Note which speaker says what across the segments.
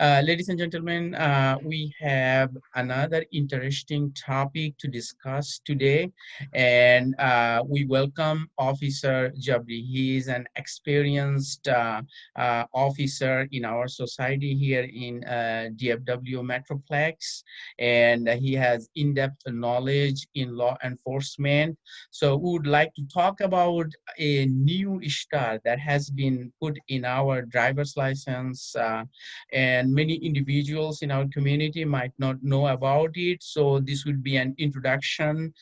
Speaker 1: Ladies and gentlemen, we have another interesting topic to discuss today, and we welcome Officer Jabri. He is an experienced officer in our society here in DFW Metroplex, and he has in-depth knowledge in law enforcement. So, we would like to talk about a new star that has been put in our driver's license. And many individuals in our community might not know about it. So this would be an introduction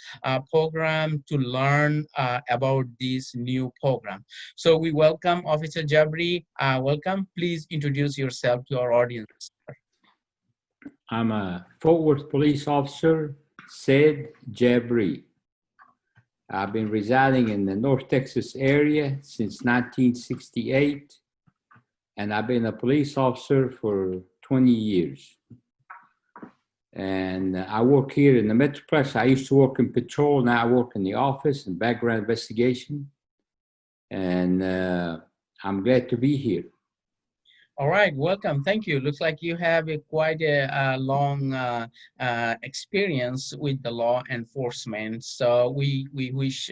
Speaker 1: program to learn about this new program. So we welcome Officer Jabri. Welcome. Please introduce yourself to our audience.
Speaker 2: I'm a Fort Worth police officer, Said Jabri. I've been residing in the North Texas area since 1968, and I've been a police officer for 20 years. And I work here in the Metroplex. I used to work in patrol. Now I work in the office in background investigation. And I'm glad to be here.
Speaker 1: All right, welcome. Thank you. Looks like you have quite a long experience with the law enforcement. So we wish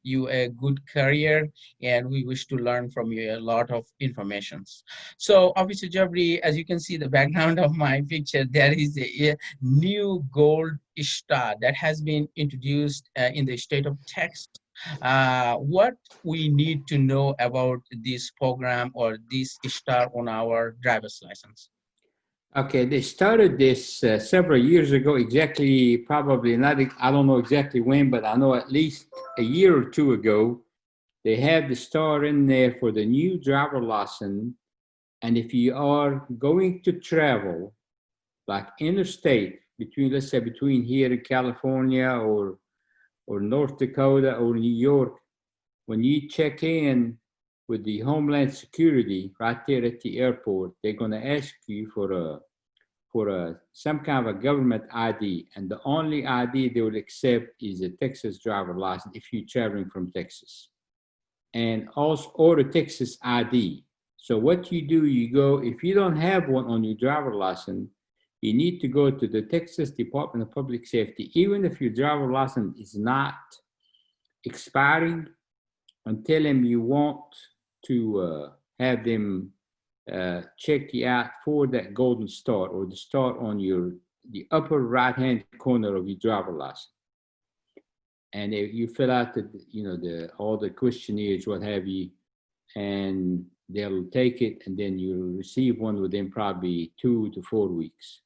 Speaker 1: you a good career, and we wish to learn from you a lot of information. So, Officer Jabri, as you can see the background of my picture, there is a new gold star that has been introduced in the state of Texas. What we need to know about this program or this star on our driver's license?
Speaker 2: Okay, they started this several years ago, exactly, probably not, I don't know exactly when, but I know at least a year or two ago, they have the star in there for the new driver license. And if you are going to travel, like interstate, between, let's say, between here in California or North Dakota or New York, when you check in with the Homeland Security right there at the airport, they're going to ask you for some kind of a government ID, and the only ID they will accept is a Texas driver license if you're traveling from Texas, and also or a Texas ID. So what you do, you go, if you don't have one on your driver license, you need to go to the Texas Department of Public Safety, even if your driver license is not expiring, and tell them you want to have them check you out for that golden star or the star on the upper right hand corner of your driver license. And you fill out all the questionnaires, what have you, and they'll take it, and then you'll receive one within probably 2 to 4 weeks.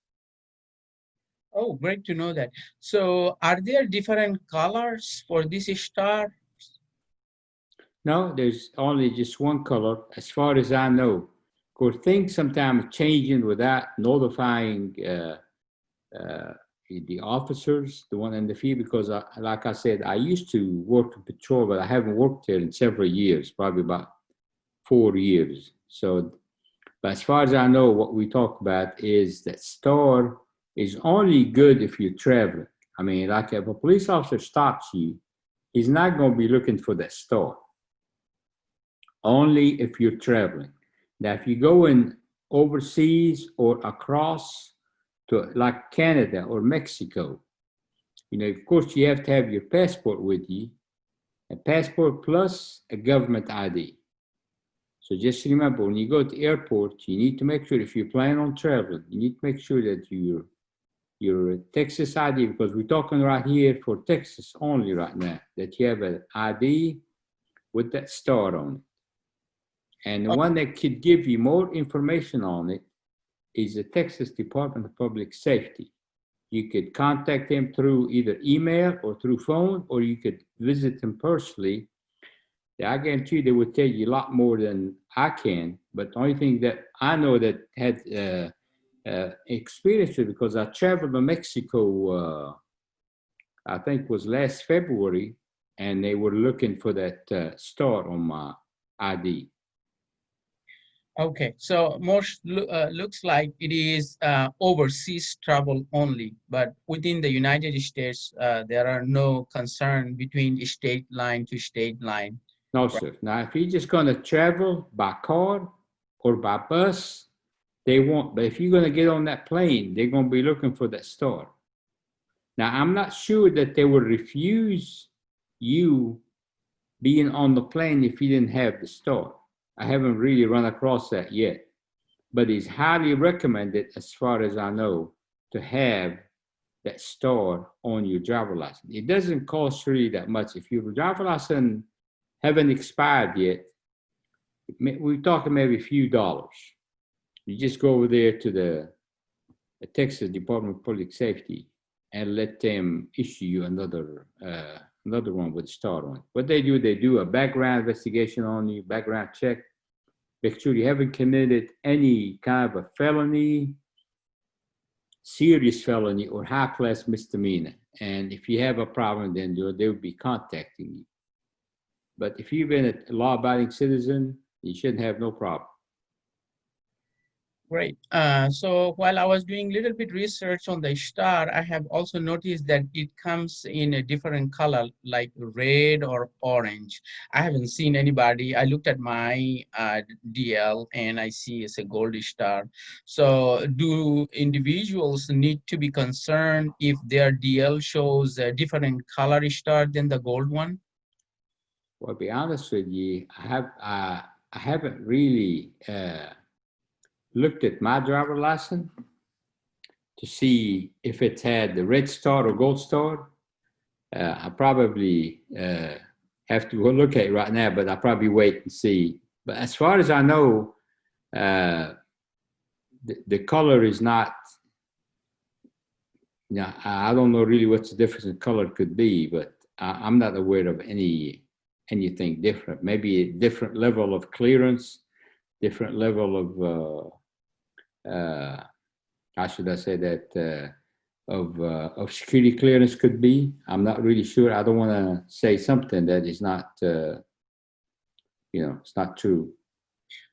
Speaker 1: Oh, great to know that. So are there different colors for this star?
Speaker 2: No, there's only just one color, as far as I know. Of course, things sometimes changing without notifying the officers, the one in the field, because like I said, I used to work in patrol, but I haven't worked there in several years, probably about 4 years. So, but as far as I know, what we talk about is that star is only good if you're traveling. I mean, like if a police officer stops you, he's not going to be looking for that star. Only if you're traveling. Now, if you go in overseas or across to like Canada or Mexico, of course, you have to have your passport with you, a passport plus a government ID. So just remember, when you go to the airport, you need to make sure, if you plan on traveling, you need to make sure that your Texas ID, because we're talking right here for Texas only right now, that you have an ID with that star on it. And the one that could give you more information on it is the Texas Department of Public Safety. You could contact them through either email or through phone, or you could visit them personally. I guarantee you they would tell you a lot more than I can, but the only thing that I know that had experience with, because I traveled to Mexico, I think was last February, and they were looking for that star on my ID.
Speaker 1: Okay, so most looks like it is overseas travel only, but within the United States, there are no concern between state line to state line.
Speaker 2: No, sir. Now, if you're just going to travel by car or by bus, They won't. But if you're going to get on that plane, they're going to be looking for that star. Now, I'm not sure that they would refuse you being on the plane if you didn't have the star. I haven't really run across that yet, but it's highly recommended, as far as I know, to have that star on your driver license. It doesn't cost really that much. If your driver license haven't expired yet, we're talking maybe a few dollars. You just go over there to the Texas Department of Public Safety and let them issue you another one with a star on it. What they do a background investigation on you, background check, make sure you haven't committed any kind of a felony, serious felony, or high class misdemeanor. And if you have a problem, then they will be contacting you. But if you've been a law abiding citizen, you shouldn't have no problem.
Speaker 1: Great. So while I was doing a little bit research on the star, I have also noticed that it comes in a different color, like red or orange. I haven't seen anybody. I looked at my DL and I see it's a gold star. So do individuals need to be concerned if their DL shows a different color star than the gold one?
Speaker 2: Well, to be honest with you, I haven't really looked at my driver license to see if it had the red star or gold star. I probably have to go look at it right now, but I'll probably wait and see. But as far as I know, the color is not. Yeah, I don't know really what the difference in color could be, but I'm not aware of anything different. Maybe a different level of clearance, different level of how should I say that of security clearance could be. I'm not really sure. I don't want to say something that is not it's not true.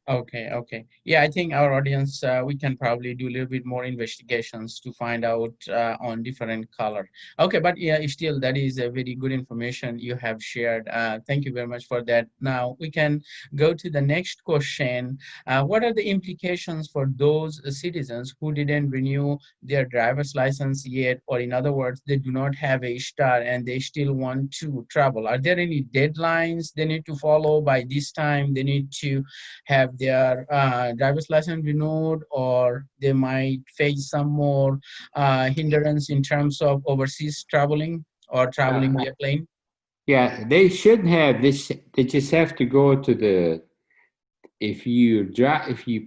Speaker 1: Okay, okay. Yeah, I think our audience, we can probably do a little bit more investigations to find out on different color. Okay, but yeah, still, that is a very good information you have shared. Thank you very much for that. Now we can go to the next question. What are the implications for those citizens who didn't renew their driver's license yet, or in other words, they do not have a star and they still want to travel? Are there any deadlines they need to follow by this time? They need to have their driver's license renewed, or they might face some more hindrance in terms of overseas traveling or traveling via plane?
Speaker 2: Yeah, they shouldn't have this. They just have to go to the if you're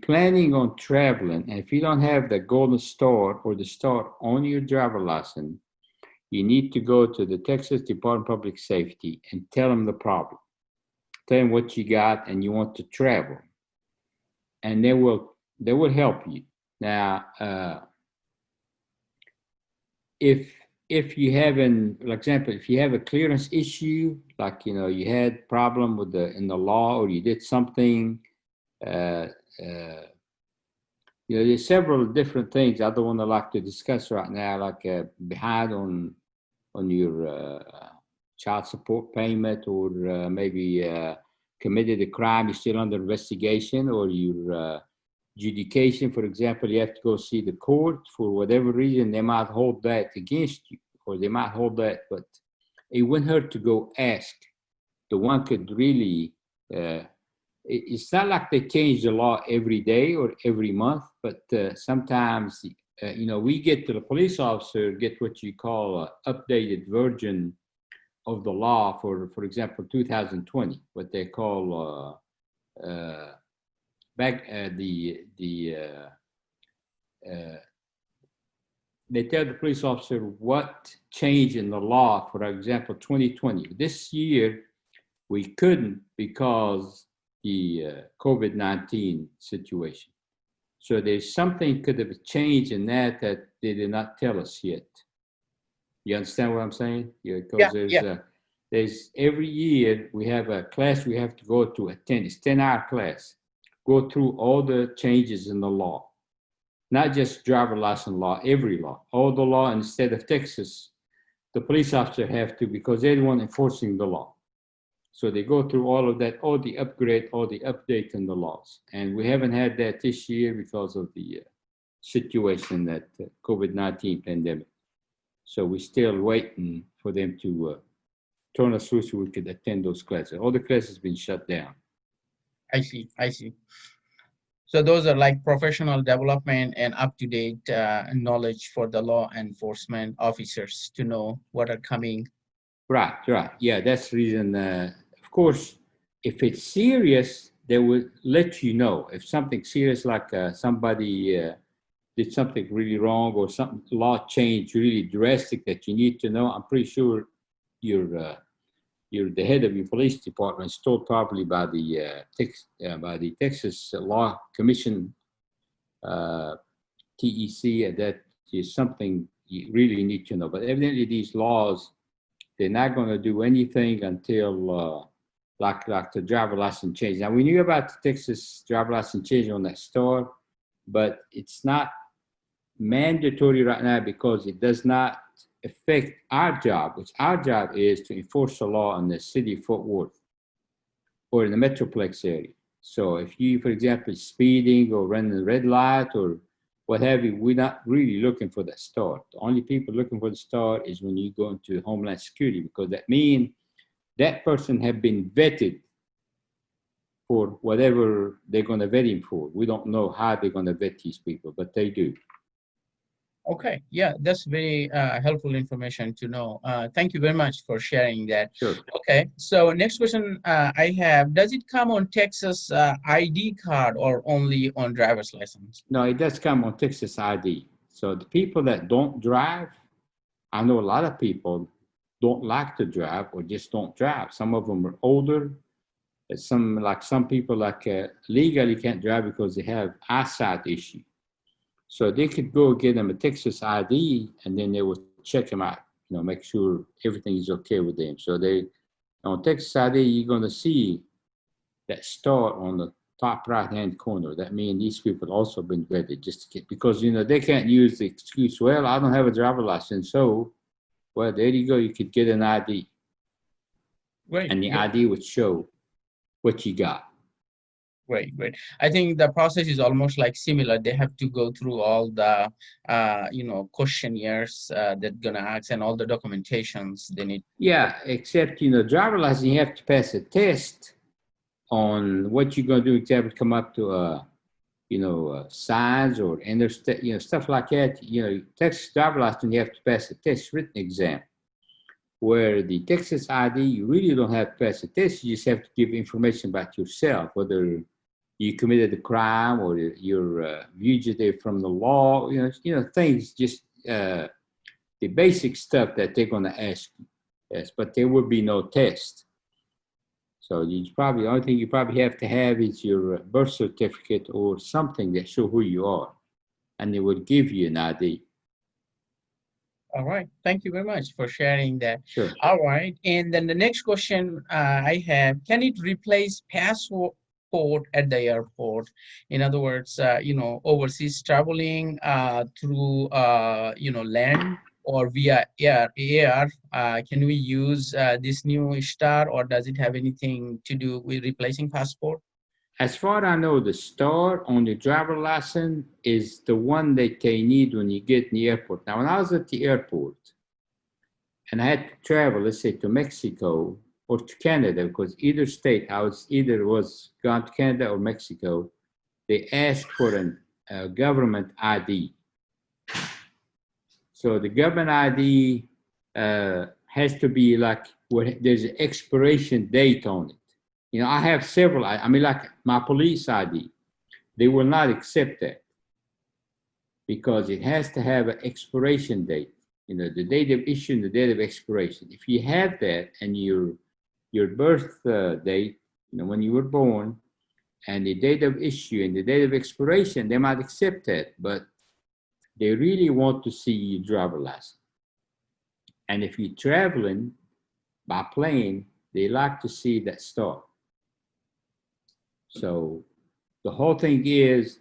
Speaker 2: planning on traveling and if you don't have the golden star or the star on your driver license, you need to go to the Texas Department of Public Safety and tell them the problem. Tell them what you got and you want to travel, and they will help you. Now, if you have for example, if you have a clearance issue, like you had problem with in the law, or you did something, uh, uh, there's several different things I don't want to like to discuss right now, like behind on your child support payment, or maybe committed a crime, you're still under investigation, or your adjudication, for example, you have to go see the court for whatever reason, they might hold that against you, or they might hold that, but it wouldn't hurt to go ask. The one could really, it's not like they change the law every day or every month, but sometimes, we get to the police officer, get what you call an updated version of the law for example, 2020, what they call back uh, they tell the police officer what changed in the law. For example, 2020. This year, we couldn't because the COVID-19 situation. So there's something could have changed in that they did not tell us yet. You understand what I'm saying? Yeah,
Speaker 1: Yeah,
Speaker 2: because
Speaker 1: yeah.
Speaker 2: there's every year we have a class we have to go to attend. It's 10-hour class. Go through all the changes in the law, not just driver license law, every law, all the law in the state of Texas. The police officer have to, because they're the one enforcing the law. So they go through all of that, all the upgrade, all the update in the laws. And we haven't had that this year because of the situation that COVID-19 pandemic. So we're still waiting for them to turn us through so we could attend those classes. All the classes have been shut down.
Speaker 1: I see. I see. So those are like professional development and up-to-date knowledge for the law enforcement officers to know what are coming.
Speaker 2: Right, right. Yeah, that's the reason. Of course, if it's serious, they will let you know. If something serious, like somebody did something really wrong or something law change really drastic that you need to know, I'm pretty sure your the head of your police department is told probably by the Texas Law Commission, uh, TEC, that is something you really need to know. But evidently, these laws, they're not going to do anything until like the driver license change. Now we knew about the Texas driver license change on that store, but it's not mandatory right now because it does not affect our job, which our job is to enforce the law in the city of Fort Worth or in the Metroplex area. So if you, for example, speeding or running a red light or what have you, we're not really looking for that star. The only people looking for the star is when you go into Homeland Security, because that means that person have been vetted for whatever they're going to vet him for. We don't know how they're going to vet these people, but they do.
Speaker 1: Okay, yeah, that's very helpful information to know. Thank you very much for sharing that.
Speaker 2: Sure.
Speaker 1: Okay, so next question I have, does it come on Texas ID card or only on driver's license?
Speaker 2: No, it does come on Texas ID. So the people that don't drive, I know a lot of people don't like to drive or just don't drive. Some of them are older. Some people legally can't drive because they have eyesight issue. So they could go get them a Texas ID and then they will check them out, make sure everything is okay with them. So they on Texas ID, you're gonna see that star on the top right hand corner. That means these people also been vetted just to get, because they can't use the excuse, well, I don't have a driver license, so well, there you go, you could get an ID.
Speaker 1: Great,
Speaker 2: And the
Speaker 1: great,
Speaker 2: ID would show what you got.
Speaker 1: great, great. I think the process is almost like similar. They have to go through all the, questionnaires that gonna ask and all the documentations they need.
Speaker 2: Yeah, except driver license, you have to pass a test on what you're gonna do. Example, come up to signs or interstate, stuff like that. Texas driver license, you have to pass a test written exam. Where the Texas ID, you really don't have to pass a test. You just have to give information about yourself, whether you committed a crime or you're a fugitive from the law. Things just the basic stuff that they're going to ask you. Yes, but there will be no test. So the only thing you probably have to have is your birth certificate or something that show who you are, and they will give you an ID.
Speaker 1: All right. Thank you very much for sharing that.
Speaker 2: Sure.
Speaker 1: All right. And then the next question I have, can it replace passport at the airport? In other words, overseas traveling through, land or via air, can we use this new star, or does it have anything to do with replacing passport?
Speaker 2: As far as I know, the star on the driver license is the one that they need when you get in the airport. Now, when I was at the airport and I had to travel, let's say to Mexico or to Canada, because either state, I was either was gone to Canada or Mexico, they asked for a government ID. So the government ID has to be like there's an expiration date on it. I have several. I mean, like my police ID, they will not accept that because it has to have an expiration date. The date of issue and the date of expiration. If you have that and your birth date, when you were born, and the date of issue and the date of expiration, they might accept that, but they really want to see your driver license. And if you're traveling by plane, they like to see that star. So the whole thing is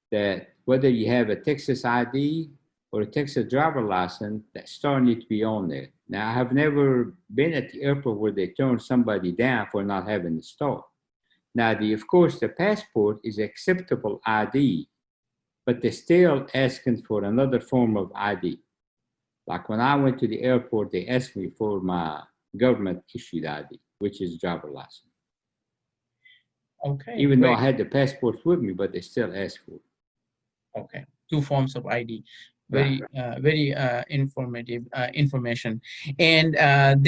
Speaker 2: that whether you have a Texas ID or a Texas driver license, that star needs to be on there. Now, I have never been at the airport where they turn somebody down for not having the star. Now, of course, the passport is acceptable ID, but they're still asking for another form of ID. Like when I went to the airport, they asked me for my government issued ID, which is driver license.
Speaker 1: Okay,
Speaker 2: Even though I
Speaker 1: great.
Speaker 2: had the passports with me, but they still asked for it.
Speaker 1: Okay, two forms of ID.
Speaker 2: Right.
Speaker 1: Very informative information. And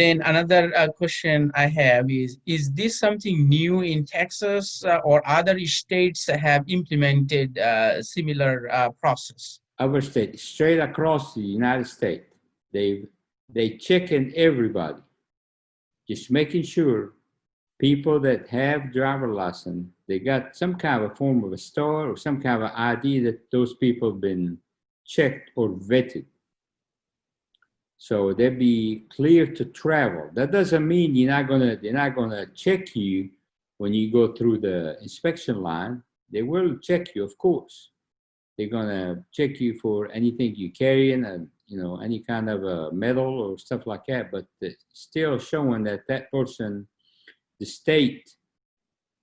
Speaker 1: then another question I have is this something new in Texas or other states have implemented similar process?
Speaker 2: Our state, straight across the United States, they they check in everybody, just making sure people that have driver license, they got some kind of a form of a star or some kind of ID that those people have been checked or vetted. So they be clear to travel. That doesn't mean they're not gonna check you when you go through the inspection line. They will check you, of course. They're gonna check you for anything you carry in, and any kind of a metal or stuff like that. But still showing that that person, the state,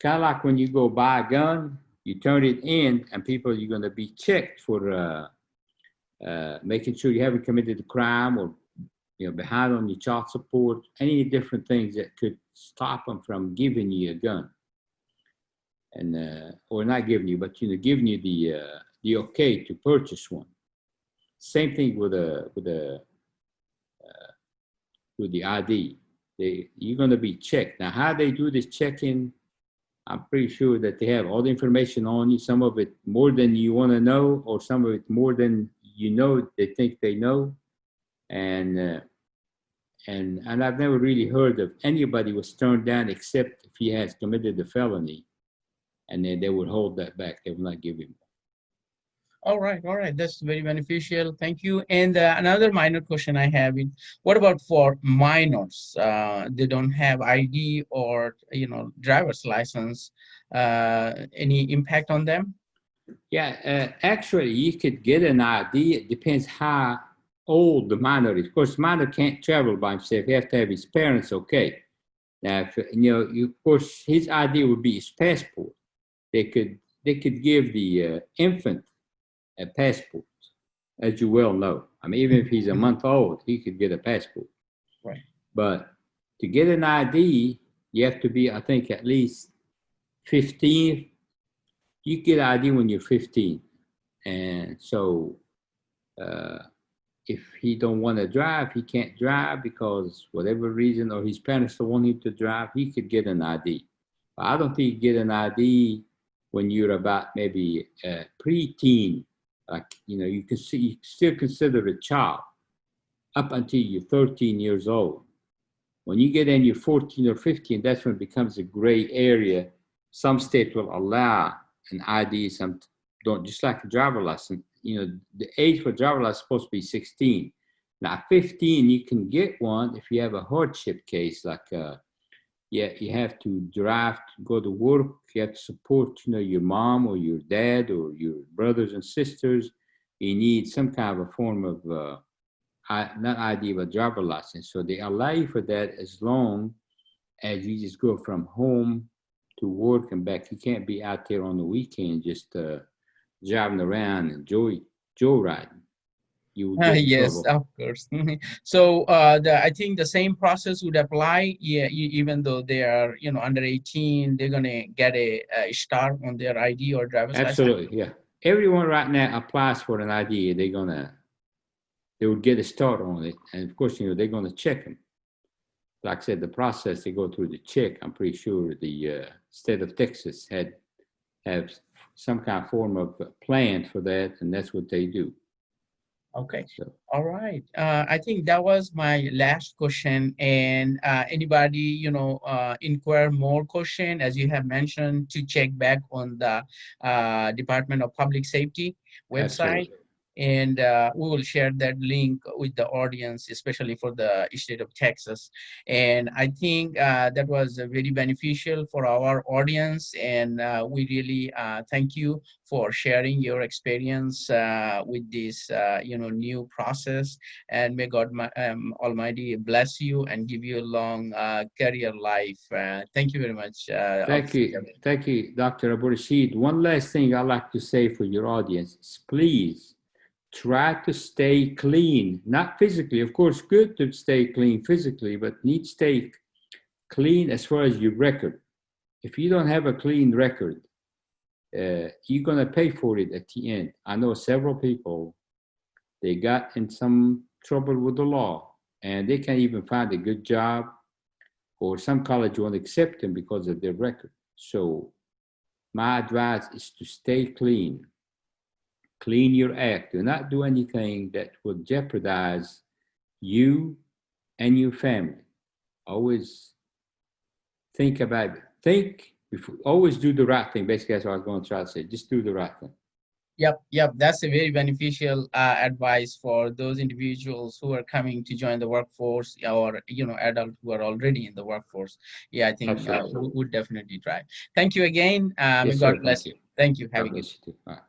Speaker 2: kind of like when you go buy a gun, you turn it in, and people you're gonna be checked for making sure you haven't committed a crime or behind on your child support, any different things that could stop them from giving you a gun, and or not giving you, but giving you the okay to purchase one. Same thing with the ID. You're going to be checked. Now, how they do this checking, I'm pretty sure that they have all the information on you. Some of it more than you want to know, or some of it more than they think they know, and. And I've never really heard of anybody was turned down except if he has committed a felony, and then they would hold that back. They will not give him.
Speaker 1: All right. That's very beneficial. Thank you. And another minor question I have is, what about for minors? They don't have ID or driver's license. Any impact on them?
Speaker 2: Yeah, actually, you could get an ID. It depends how old the minor is. Of course, minor can't travel by himself. He has to have his parents okay. Now, if, of course, his ID would be his passport. They could give the infant a passport, as you well know. I mean, even if he's a month old, he could get a passport.
Speaker 1: Right.
Speaker 2: But to get an ID, you have to be, I think, at least 15. You get ID when you're 15. And so uh, if he don't want to drive, he can't drive because whatever reason, or his parents don't want him to drive, he could get an ID. But I don't think you get an ID when you're about maybe pre-teen. Like, you can see, you still consider a child up until you're 13 years old. When you get in, you're 14 or 15, that's when it becomes a gray area. Some states will allow an ID, some don't, just like a driver license. The age for driver license is supposed to be 16. Now, 15, you can get one if you have a hardship case, like you have to drive to go to work, you have to support, your mom or your dad or your brothers and sisters. You need some kind of a form of not ID, but driver license. So they allow you for that as long as you just go from home to work and back. You can't be out there on the weekend just driving around and joy riding. You will get in
Speaker 1: Yes,
Speaker 2: trouble.
Speaker 1: of course. So I think the same process would apply. Yeah, even though they are under 18, they're gonna get a star on their ID or driver's license.
Speaker 2: Absolutely, yeah. Everyone right now applies for an ID. They would get a start on it, and of course, they're gonna check them. Like I said, the process they go through the check. I'm pretty sure the state of Texas have some kind of form of plan for that, and that's what they do.
Speaker 1: Okay.
Speaker 2: So
Speaker 1: All right. I think that was my last question. And anybody, inquire more question, as you have mentioned, to check back on the Department of Public Safety website.
Speaker 2: absolutely,
Speaker 1: and we will share that link with the audience, especially for the state of Texas. And I think that was very beneficial for our audience, and we really thank you for sharing your experience with this new process. And may God Almighty bless you and give you a long career life. Thank you very much,
Speaker 2: Thank
Speaker 1: Officer
Speaker 2: you.
Speaker 1: Javed.
Speaker 2: Thank you, Dr. Abu Rashid. One last thing I'd like to say for your audience is please try to stay clean, not physically. Of course, good to stay clean physically, but need to stay clean as far as your record. If you don't have a clean record, you're going to pay for it at the end. I know several people, they got in some trouble with the law and they can't even find a good job, or some college won't accept them because of their record. So my advice is to stay clean. Clean your act. Do not do anything that will jeopardize you and your family. Always think about it. Think before, always do the right thing. Basically, that's what I was going to try to say. Just do the right thing.
Speaker 1: Yep, yep. That's a very beneficial advice for those individuals who are coming to join the workforce, or adults who are already in the workforce. Yeah, I think
Speaker 2: Absolutely.
Speaker 1: we would definitely try. Thank you again. May
Speaker 2: Yes,
Speaker 1: God
Speaker 2: sir. Thank
Speaker 1: bless
Speaker 2: you.
Speaker 1: you. Thank you. Have a
Speaker 2: God
Speaker 1: good
Speaker 2: bless you too. All right.